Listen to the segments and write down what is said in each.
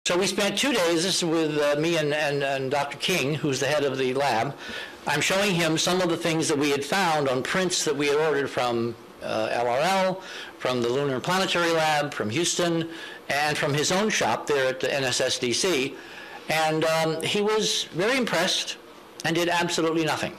So we spent 2 days, this is with me and Dr. King, who's the head of the lab. I'm showing him some of the things that we had found on prints that we had ordered from LRL, from the Lunar and Planetary Lab, from Houston, and from his own shop there at the NSSDC. And he was very impressed and did absolutely nothing.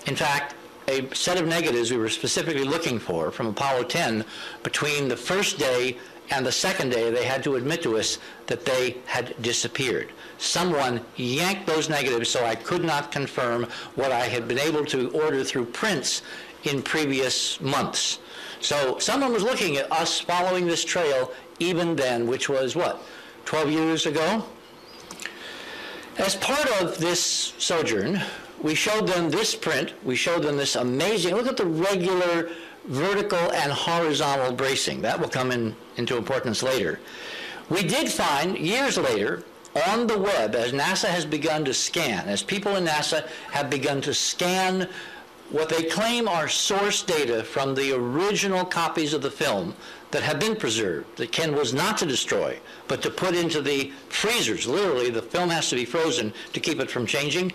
In fact, a set of negatives we were specifically looking for from Apollo 10, between the first day and the second day, they had to admit to us that they had disappeared. Someone yanked those negatives, so I could not confirm what I had been able to order through prints in previous months. So someone was looking at us following this trail even then, which was what, 12 years ago? As part of this sojourn, we showed them this print. We showed them this amazing, look at the regular vertical and horizontal bracing. That will come into importance later. We did find, years later, on the web, as NASA has begun to scan, as people in NASA have begun to scan what they claim are source data from the original copies of the film that have been preserved, that Ken was not to destroy, but to put into the freezers. Literally, the film has to be frozen to keep it from changing.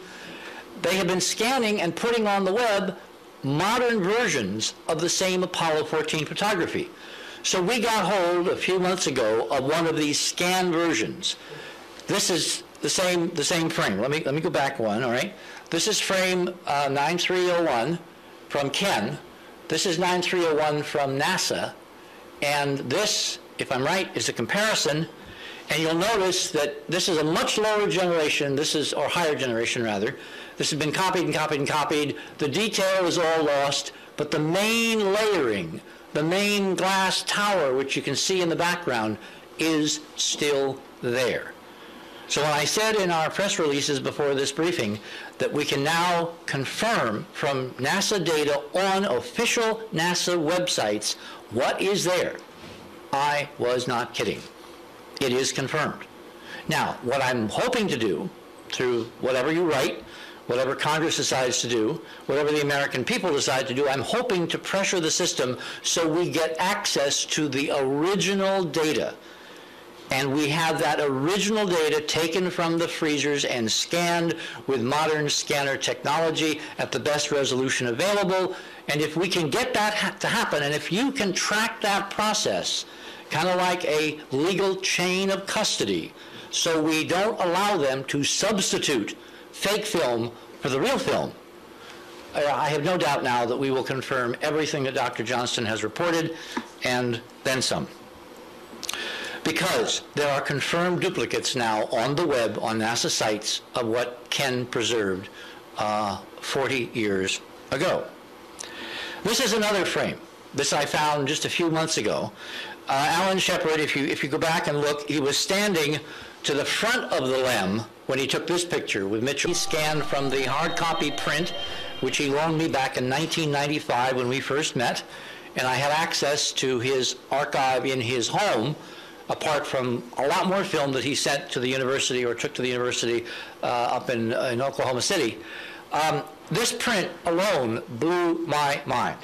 They have been scanning and putting on the web modern versions of the same Apollo 14 photography. So we got hold a few months ago of one of these scanned versions. This is the same frame. Let me go back one, all right? This is frame 9301 from Ken. This is 9301 from NASA. And this, if I'm right, is a comparison. And you'll notice that this is a much lower generation, or higher generation rather. This has been copied and copied and copied. The detail is all lost, but the main layering, the main glass tower, which you can see in the background, is still there. So when I said in our press releases before this briefing that we can now confirm from NASA data on official NASA websites what is there, I was not kidding. It is confirmed. Now, what I'm hoping to do, through whatever you write, whatever Congress decides to do, whatever the American people decide to do, I'm hoping to pressure the system so we get access to the original data. And we have that original data taken from the freezers and scanned with modern scanner technology at the best resolution available. And if we can get that to happen, and if you can track that process, kind of like a legal chain of custody, so we don't allow them to substitute fake film for the real film, I have no doubt now that we will confirm everything that Dr. Johnston has reported, and then some. Because there are confirmed duplicates now on the web, on NASA sites, of what Ken preserved 40 years ago. This is another frame. This I found just a few months ago. Alan Shepard, if you go back and look, he was standing to the front of the LEM when he took this picture with Mitchell. He scanned from the hard copy print, which he loaned me back in 1995 when we first met, and I had access to his archive in his home, apart from a lot more film that he sent to the university or took to the university up in Oklahoma City. This print alone blew my mind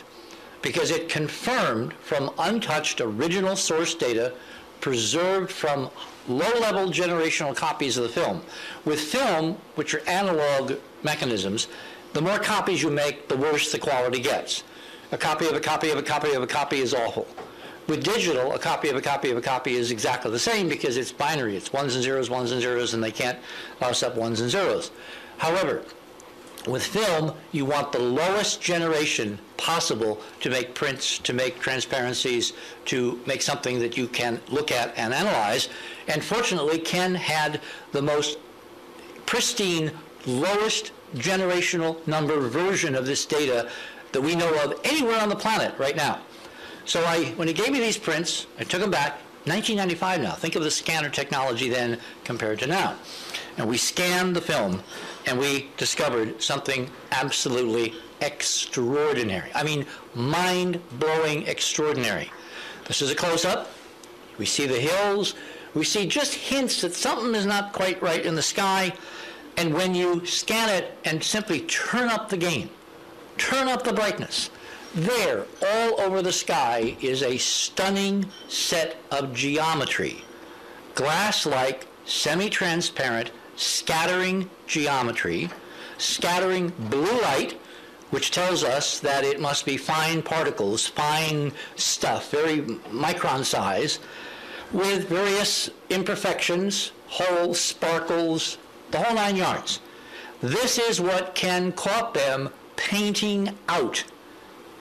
because it confirmed from untouched original source data preserved from low-level generational copies of the film. With film, which are analog mechanisms, the more copies you make, the worse the quality gets. A copy of a copy of a copy of a copy is awful. With digital, a copy of a copy of a copy is exactly the same because it's binary. It's ones and zeros, and they can't louse up ones and zeros. However, with film, you want the lowest generation possible to make prints, to make transparencies, to make something that you can look at and analyze. And fortunately, Ken had the most pristine, lowest generational number version of this data that we know of anywhere on the planet right now. So when he gave me these prints, I took them back, 1995 now. Think of the scanner technology then compared to now. And we scanned the film, and we discovered something absolutely extraordinary. I mean, mind-blowing extraordinary. This is a close-up. We see the hills. We see just hints that something is not quite right in the sky. And when you scan it and simply turn up the gain, turn up the brightness, there, all over the sky, is a stunning set of geometry, glass-like, semi-transparent, scattering geometry, scattering blue light, which tells us that it must be fine particles, fine stuff, very micron size, with various imperfections, holes, sparkles, the whole 9 yards. This is what Ken caught them painting out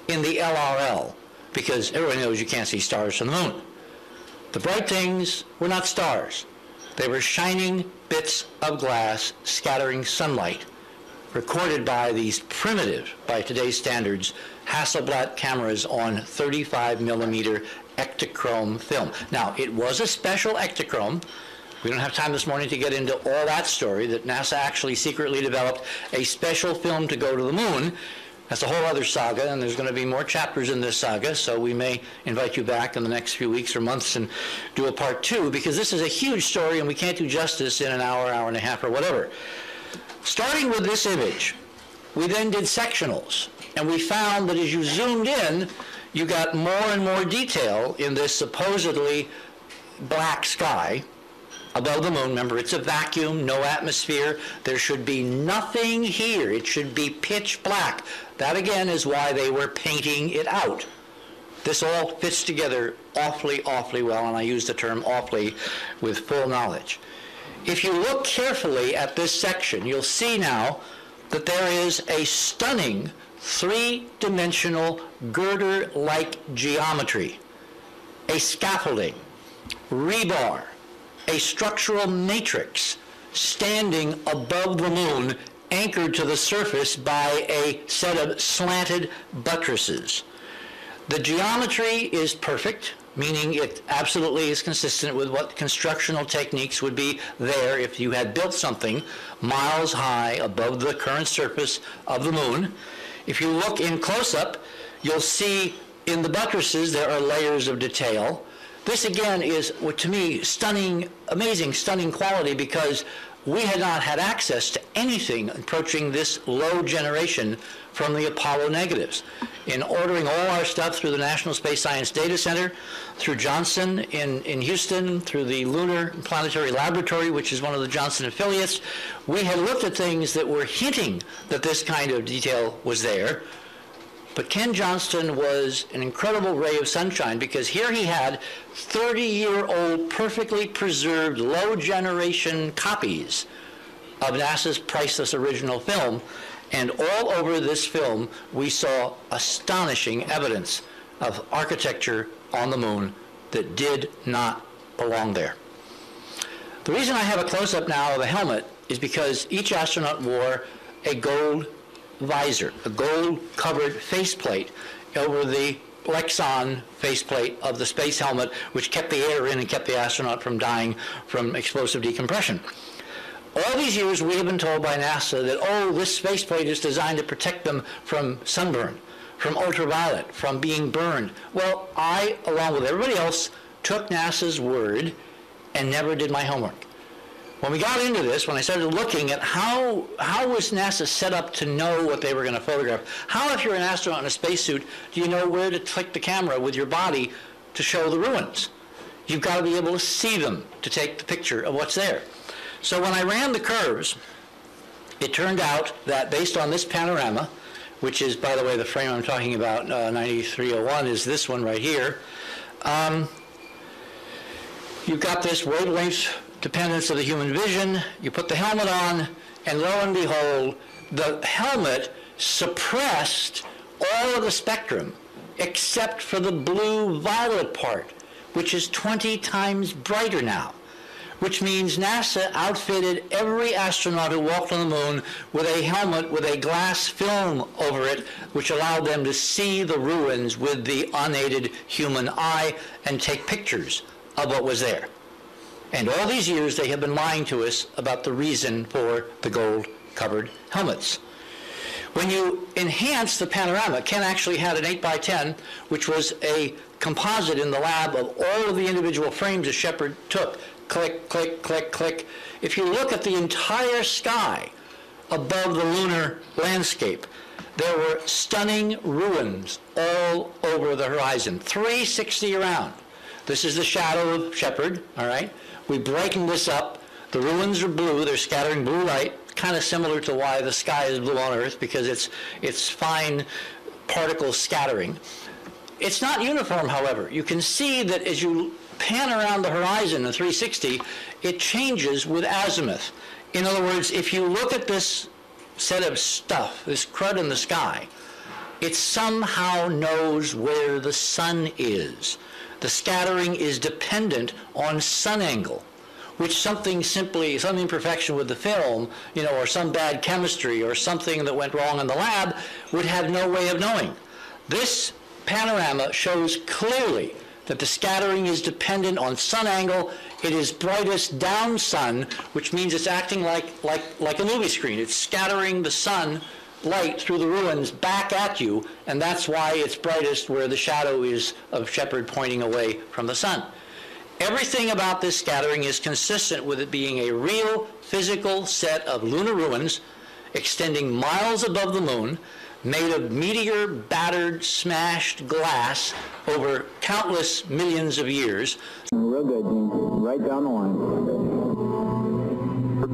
in the LRL, because everyone knows you can't see stars from the moon. The bright things were not stars. They were shining bits of glass scattering sunlight, recorded by these primitive, by today's standards, Hasselblad cameras on 35 millimeter Ektachrome film. Now, it was a special Ektachrome. We don't have time this morning to get into all that story, that NASA actually secretly developed a special film to go to the moon. That's a whole other saga, and there's going to be more chapters in this saga, so we may invite you back in the next few weeks or months and do a part 2, because this is a huge story and we can't do justice in an hour, hour and a half, or whatever. Starting with this image, we then did sectionals, and we found that as you zoomed in, you got more and more detail in this supposedly black sky above the moon. Remember, it's a vacuum, no atmosphere. There should be nothing here. It should be pitch black. That, again, is why they were painting it out. This all fits together awfully, awfully well, and I use the term awfully with full knowledge. If you look carefully at this section, you'll see now that there is a stunning three-dimensional girder-like geometry, a scaffolding, rebar, a structural matrix standing above the moon, anchored to the surface by a set of slanted buttresses. The geometry is perfect, meaning it absolutely is consistent with what constructional techniques would be there if you had built something miles high above the current surface of the moon. If you look in close-up, you'll see in the buttresses there are layers of detail. This again is, to me, stunning, amazing, stunning quality, because we had not had access to anything approaching this low generation from the Apollo negatives. In ordering all our stuff through the National Space Science Data Center, through Johnson in Houston, through the Lunar Planetary Laboratory, which is one of the Johnson affiliates, we had looked at things that were hinting that this kind of detail was there. But Ken Johnston was an incredible ray of sunshine, because here he had 30-year-old perfectly preserved low generation copies of NASA's priceless original film, and all over this film we saw astonishing evidence of architecture on the moon that did not belong there. The reason I have a close-up now of a helmet is because each astronaut wore a gold visor, a gold-covered faceplate over the Lexon faceplate of the space helmet, which kept the air in and kept the astronaut from dying from explosive decompression. All these years we have been told by NASA that, oh, this faceplate is designed to protect them from sunburn, from ultraviolet, from being burned. Well, I, along with everybody else, took NASA's word and never did my homework. When we got into this, when I started looking at how was NASA set up to know what they were going to photograph, how, if you're an astronaut in a spacesuit, do you know where to click the camera with your body to show the ruins? You've got to be able to see them to take the picture of what's there. So when I ran the curves, it turned out that based on this panorama, which is, by the way, the frame I'm talking about, 9301, is this one right here, you've got this wavelength dependence of the human vision. You put the helmet on, and lo and behold, the helmet suppressed all of the spectrum except for the blue-violet part, which is 20 times brighter now, which means NASA outfitted every astronaut who walked on the moon with a helmet with a glass film over it, which allowed them to see the ruins with the unaided human eye and take pictures of what was there. And all these years they have been lying to us about the reason for the gold-covered helmets. When you enhance the panorama, Ken actually had an 8x10, which was a composite in the lab of all of the individual frames that Shepard took. Click, click, click, click. If you look at the entire sky above the lunar landscape, there were stunning ruins all over the horizon, 360 around. This is the shadow of Shepard, all right? We brightened this up. The ruins are blue. They're scattering blue light, kind of similar to why the sky is blue on Earth, because it's fine particle scattering. It's not uniform, however. You can see that as you pan around the horizon in 360, it changes with azimuth. In other words, if you look at this set of stuff, this crud in the sky, it somehow knows where the sun is. The scattering is dependent on sun angle, which some imperfection with the film, or some bad chemistry or something that went wrong in the lab would have no way of knowing. This panorama shows clearly that the scattering is dependent on sun angle. It is brightest down sun, which means it's acting like a movie screen. It's scattering the sun light through the ruins back at you, and that's why it's brightest where the shadow is of Shepard pointing away from the sun. Everything about this scattering is consistent with it being a real physical set of lunar ruins extending miles above the moon, made of meteor battered, smashed glass over countless millions of years. Real good, Gene. Right down the line.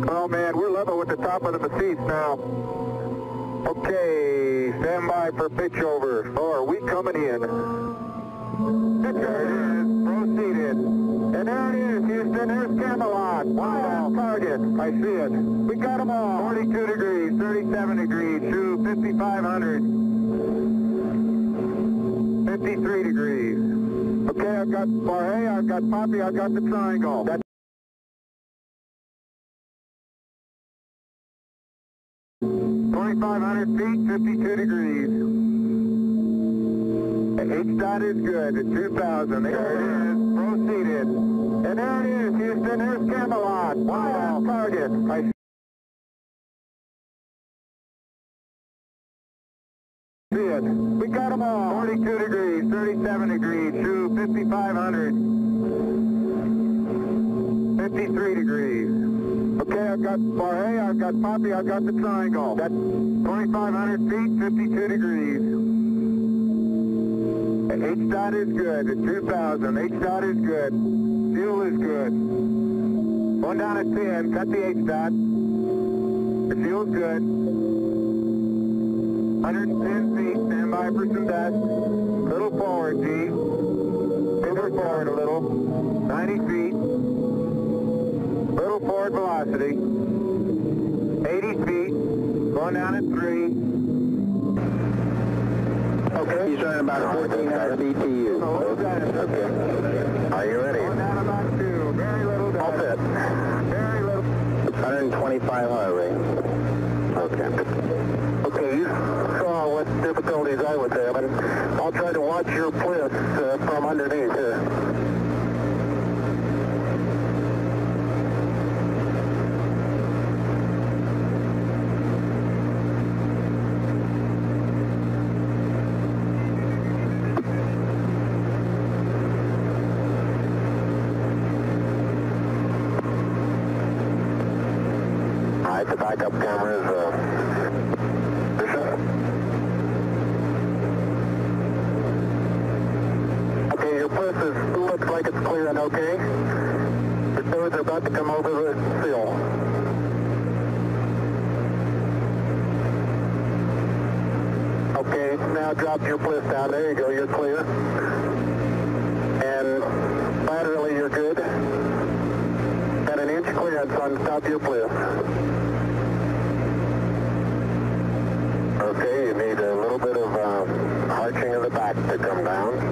Oh man, we're level with the top of the Mesquite now. Okay, stand by for pitch over. Oh, are we coming in? There it is, proceeded. And there it is, Houston, there's Camelot. Wow, target, I see it. We got them all. 42 degrees, 37 degrees, to 5,500. 53 degrees. Okay, I've got Barre, I've got Poppy, I've got the triangle. That's 2,500 feet, 52 degrees. H-dot is good at 2,000. There it is, proceeded. And there it is, Houston, there's Camelot. Wow, target. I see it. We got them all. 42 degrees, 37 degrees, to 5,500. 53 degrees. Okay, I've got Barre, I've got Poppy, I've got the triangle. That's 2,500 feet, 52 degrees. H-dot is good at 2,000. H-dot is good. Fuel is good. Going down at 10. Cut the H-dot. The fuel's good. 110 feet. Stand by for some dust. Little forward, G. Pivot forward a little. 90 feet. Little forward velocity. 80 feet. Going down at 3. Okay. He's running about 1,400 BTU. Okay. Are you ready? Going down about 2. Very little down. All set. Very little. 125 heart rate. Okay. Okay, you saw what difficulties I was having. I'll try to watch your bliss from underneath here. The backup camera is okay, your bliss looks like it's clearing okay. The fluids are about to come over the seal. Okay, now drop your bliss down. There you go, you're clear. And laterally you're good. Got an inch clearance on the top of your bliss. Okay, you need a little bit of arching of the back to come down.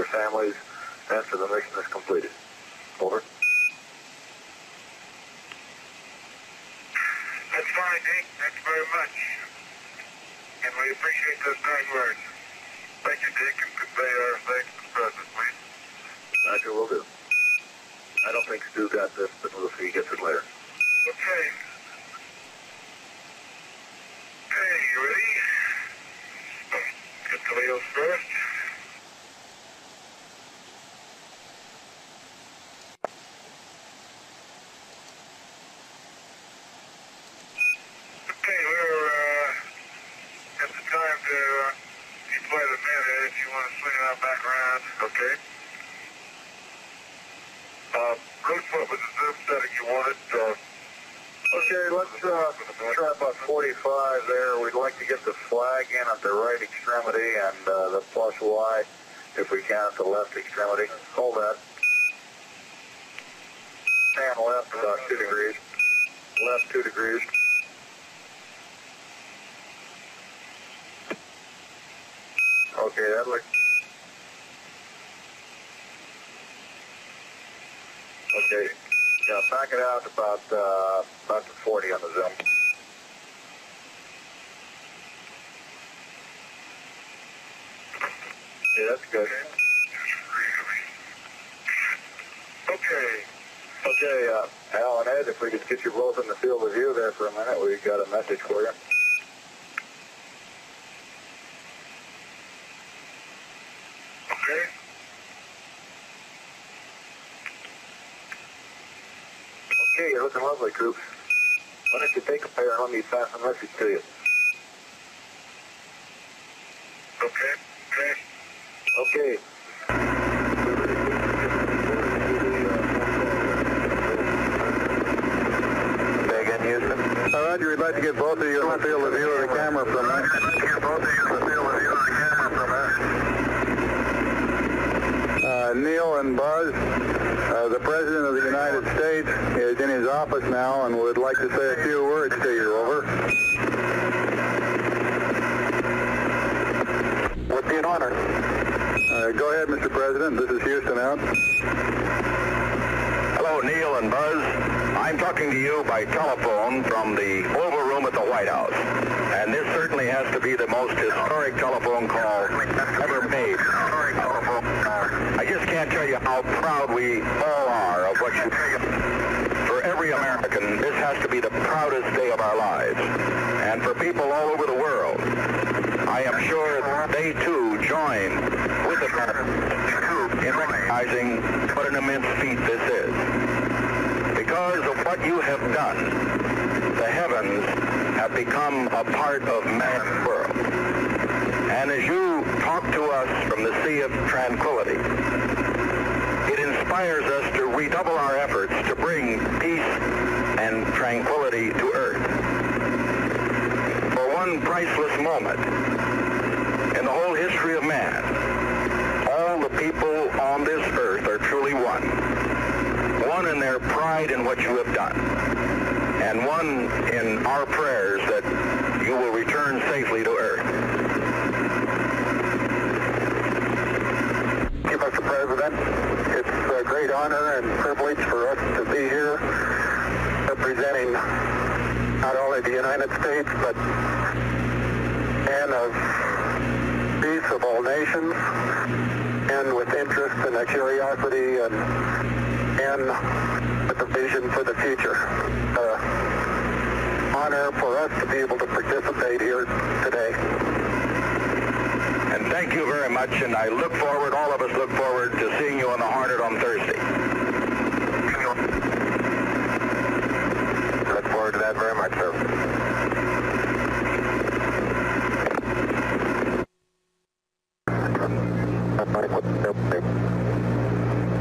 Families, answer the mission is completed. Over. That's fine, Dick. Thanks very much. And we appreciate those kind words. Thank you, Dick, and convey our thanks to the President, please. Roger, will do. I don't think Stu got this, but we'll see. He gets it later. Okay. Okay, you ready? Get the wheels first. Okay, we're at the time swing it out back around. Okay. Coach, what was the zoom setting you wanted? Okay, let's try about 45 there. We'd like to get the flag in at the right extremity and the plus Y, if we can, at the left extremity. Hold that. And left about 2 degrees. Left 2 degrees. Okay, that looks... Okay. Yeah, back it out about to 40 on the zoom. Yeah, that's good. Okay. Okay, Al and Ed, if we could get you both in the field of view there for a minute, we've got a message for you. Okay. Okay, you're looking lovely, Coop. Why don't you take a pair and let me pass a message to you? Okay. Okay. Okay. Say again, Houston. Roger, we'd like to get both of you in the field of view of the camera for a minute. Neil and Buzz, the President of the United States is in his office now and would like to say a few words to you. Over. Would be an honor. Go ahead, Mr. President. This is Houston out. Hello, Neil and Buzz. I'm talking to you by telephone from the Oval Room at the White House. And this certainly has to be the most historic telephone call ever made. I just can't tell you how proud we all are of what you do. For every American, this has to be the proudest day of our lives. And for people all over the world, I am sure they too join with the Americans in recognizing what an immense feat this is. Because of what you have done, the heavens have become a part of man's world. And as you talk to us from the Sea of Tranquility, it inspires us to redouble our efforts to bring peace and tranquility to Earth. For one priceless moment in the whole history of man, all the people on this earth are truly one. One in their pride in what you have done, and one in our prayers that you will return safely to Earth. Thank you, Mr. President. It's a great honor and privilege for us to be here representing not only the United States, but men of peace of all nations, and with interest and a curiosity and with a vision for the future. Honor for us to be able to participate here today. And thank you very much, and I look forward, all of us look forward to seeing you on the Hornet on Thursday. Look forward to that very much, sir.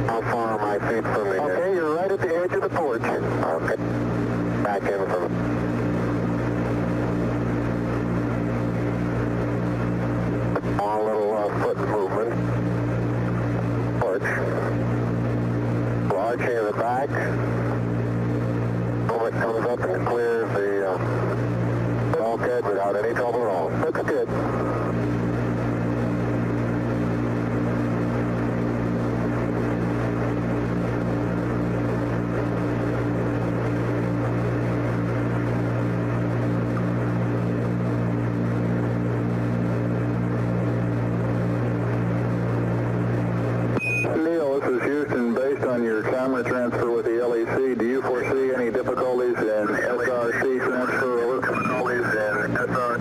How far am I feet from the... Okay, you're right at the edge of the porch. Okay. Back in from... Small little foot movement. Porch. Large here in the back. When it comes up and clears the bulkhead without any trouble at all. Looks good. Neil, this is Houston. Based on your camera transfer with the LEC, do you foresee any difficulties in SRC transfer over? Difficulties in SRC?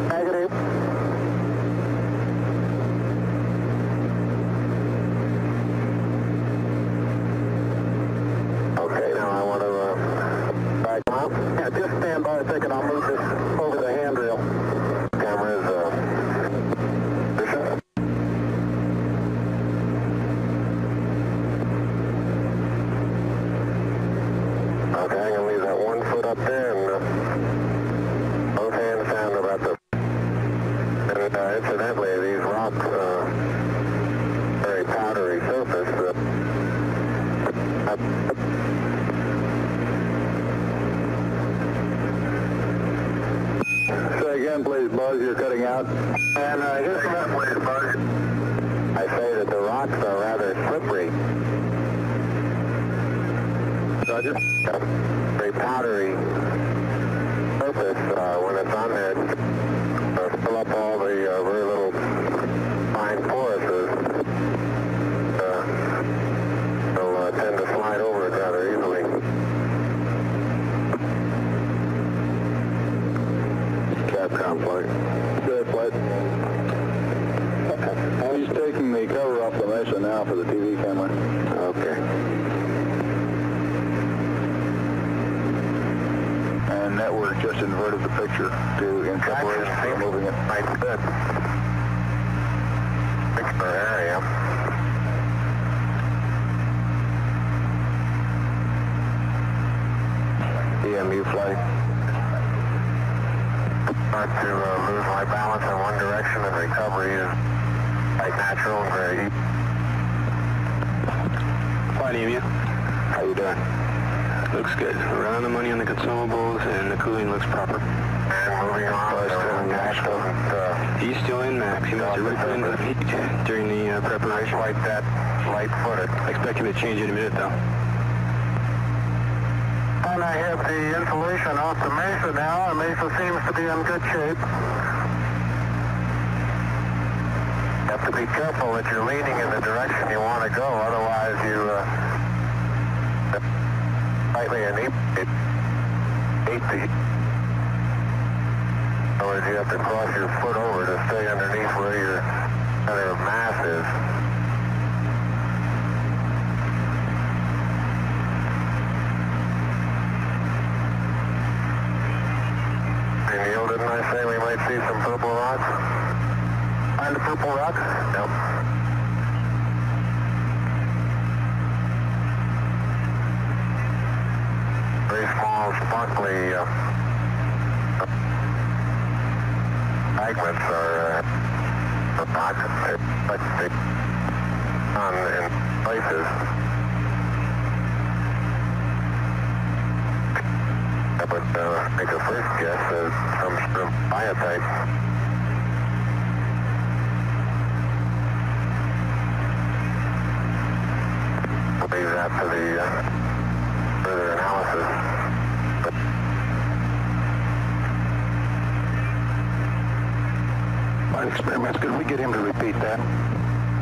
Negative. Okay, now I want to back up. Yeah, just stand by a second. I'll move this over the handrail. Camera is up there, and both hands down about the... And incidentally, these rocks, very powdery surface. Say again, please, Buzz. You're cutting out. And just again, please, Buzz. I say that the rocks are rather slippery. So just very powdery surface when it's on there. Fill up all the very little fine poruses. They'll tend to slide over rather easily. Capcom flight. Good flight. He's taking the cover off the Mesa now for the TV camera. Okay. And network just inverted the picture to in preparation for moving it. Right, good. Picture area. EMU flight. Start to lose my balance in one direction, and recovery is quite natural and very easy. Fine, EMU. How you doing? Looks good. We're running the money on the consumables, and the cooling looks proper. And moving on. He's still in max. He must have ripped into the heat during the preparation. Like that, light-footed. I expect him to change in a minute, though. And I have the insulation off the Mesa now. The Mesa seems to be in good shape. You have to be careful that you're leaning in the direction you want to go, otherwise you slightly inebriate the heat. Otherwise you have to cross your foot over to stay underneath where your center of mass is. Neil, didn't I say we might see some purple rocks? Find the purple rocks? Nope. Very small, sparkly fragments are rocks, but they in places. I would make a first guess that some sort of biotite. I'll leave that for the further analysis. Fine experiments. Could we get him to repeat that?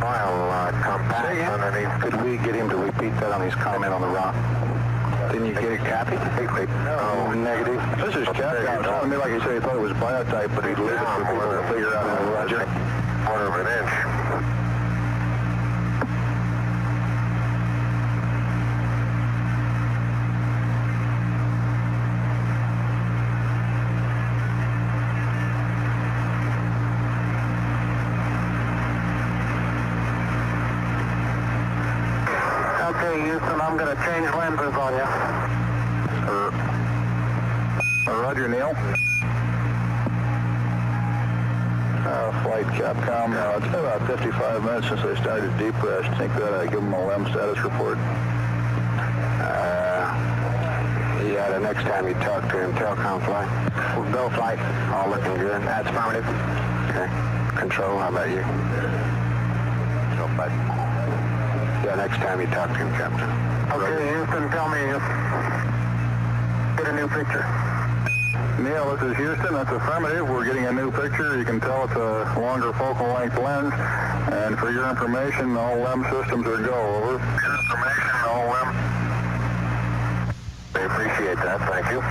While compact underneath. Could we get him to repeat that on his comment on the rock? Didn't you get it copied? No. Negative. This is Capcom. It sounded to me like he said he thought it was biotite, but he'd leave it for people to figure out how to Roger. Quarter of an inch. Okay, Houston, I'm going to change lenses on you. Roger, Neil. Flight Capcom. It's been about 55 minutes since I started deep rest. Think that I give them a LEM status report. Yeah, the next time you talk to him, Telcom flight. Go flight. All looking good. That's affirmative. Okay. Control, how about you? Go flight. Yeah, next time you talk to him, Captain. Okay, Houston, tell me. Get a new picture. Neil, this is Houston. That's affirmative. We're getting a new picture. You can tell it's a longer focal length lens. And for your information, all LEM systems are go. Over. Your information, all LEM. I appreciate that. Thank you.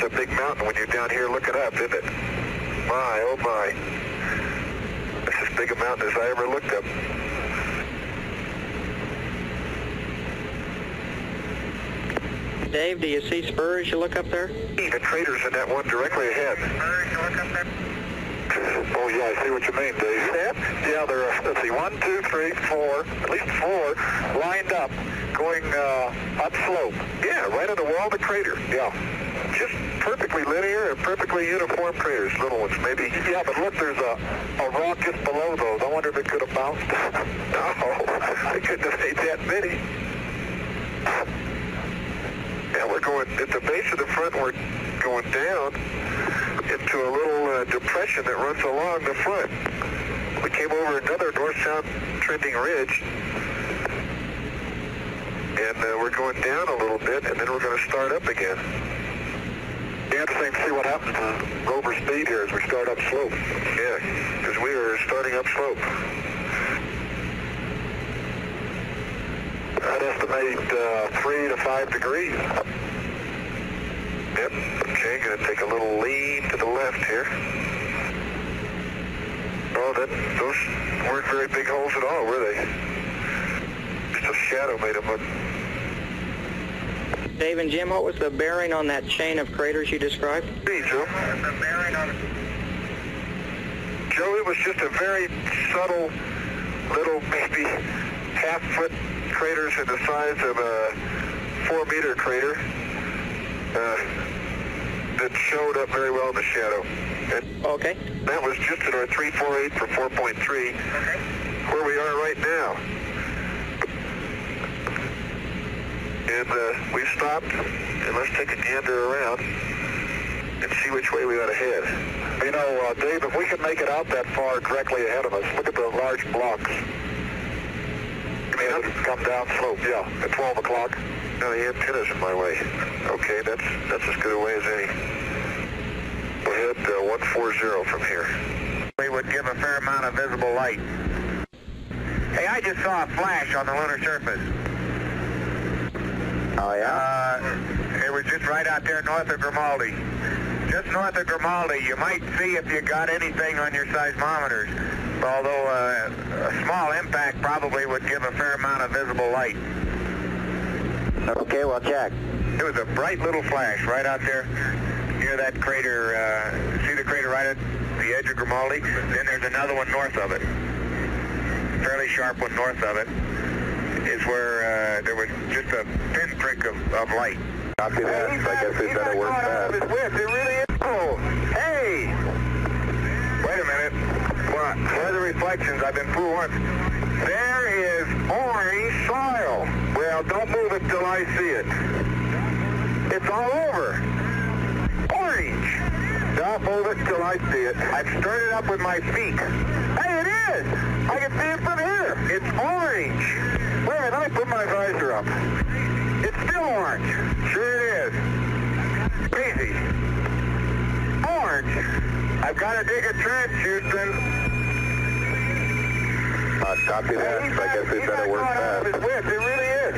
a big mountain when you're down here looking up, isn't it? My, oh my. That's as big a mountain as I ever looked up. Dave, do you see spurs you look up there? The craters in that one directly ahead. Spurs you look up there? Oh yeah, I see what you mean, Dave. Yeah, there are, let's see, 1, 2, 3, 4, at least 4 lined up, going upslope. Yeah, right on the wall of the crater. Yeah. Just perfectly linear and perfectly uniform craters, little ones, maybe. Yeah, but look, there's a rock just below those. I wonder if it could have bounced. No, it couldn't have made that many. Yeah, we're going at the base of the front, we're going down into a little depression that runs along the front. We came over another north-south trending ridge, and we're going down a little bit, and then we're going to start up again. Interesting to see what happens to rover speed here as we start up slope. Yeah, because we are starting up slope. I'd estimate 3 to 5 degrees. Yep, okay, going to take a little lean to the left here. Oh, those weren't very big holes at all, were they? Just a shadow made them look. Dave and Jim, what was the bearing on that chain of craters you described? Hey, Joe. The bearing on it. Joe, it was just a very subtle little, maybe half-foot craters in the size of a 4-meter crater that showed up very well in the shadow. And okay. that was just at our 348 for 4.3, okay, where we are right now. And we've stopped, and let's take a gander around and see which way we ought to head. You know, Dave, if we could make it out that far directly ahead of us, look at the large blocks. I mean, it'll come down slope, yeah, at 12 o'clock. No, the antenna's in my way. Okay, that's as good a way as any. We'll head 140 from here. We would give a fair amount of visible light. Hey, I just saw a flash on the lunar surface. Oh, yeah? It was just right out there north of Grimaldi. Just north of Grimaldi. You might see if you got anything on your seismometers, although a small impact probably would give a fair amount of visible light. Okay, well, check. It was a bright little flash right out there near that crater. See the crater right at the edge of Grimaldi? Then there's another one north of it. Fairly sharp one north of it is where there was just a pinprick of light. Copy that. I guess it better work fast. It really is cool. Hey! Wait a minute. What? Weather reflections. I've been fooled once. There is orange soil. Well, don't move it till I see it. It's all over. Orange. Don't move it till I see it. I've stirred it up with my feet. Hey, it is! I can see it from here. It's orange. Wait a minute, let me put my visor up. It's still orange. Sure it is. Crazy. Orange. I've got to dig a trench, Houston. Copy that. I guess it better work fast. It really is.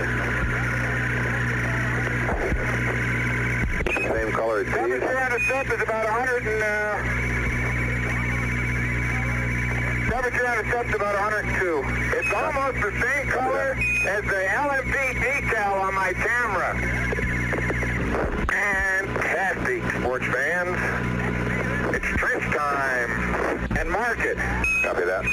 Same color as these. Temperature on the stuff is about 100 and... temperature on the stuff is about 102. It's almost the same color as the LMP decal on my camera. Fantastic, sports fans. It's trench time. And mark it. Copy that.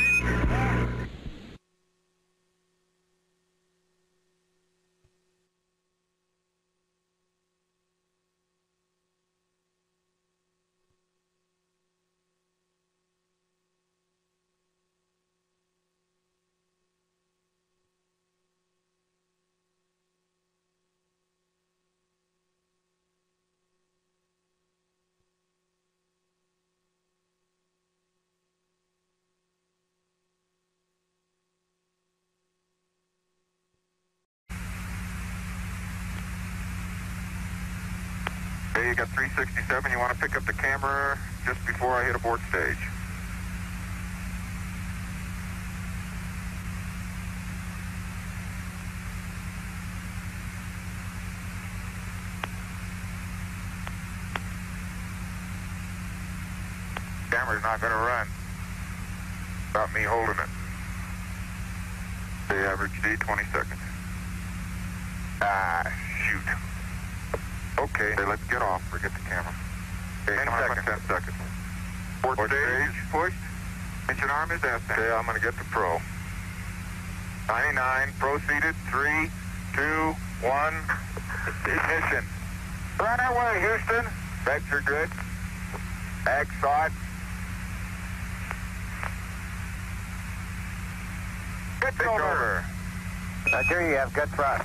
Hey, you got 367. You want to pick up the camera just before I hit abort stage. camera's not going to run. About me holding it. The average D, 20 seconds. Ah, shoot. Okay, let's get off. Forget the camera. Okay, 10 seconds. 10 seconds. Fourth stage, pushed. Engine arm is that. Okay, I'm going to get the pro. 99, proceeded. 3, 2, 1. Ignition. Run away, Houston. Brakes are good. Ag side. Pitch over. Roger, you have good thrust.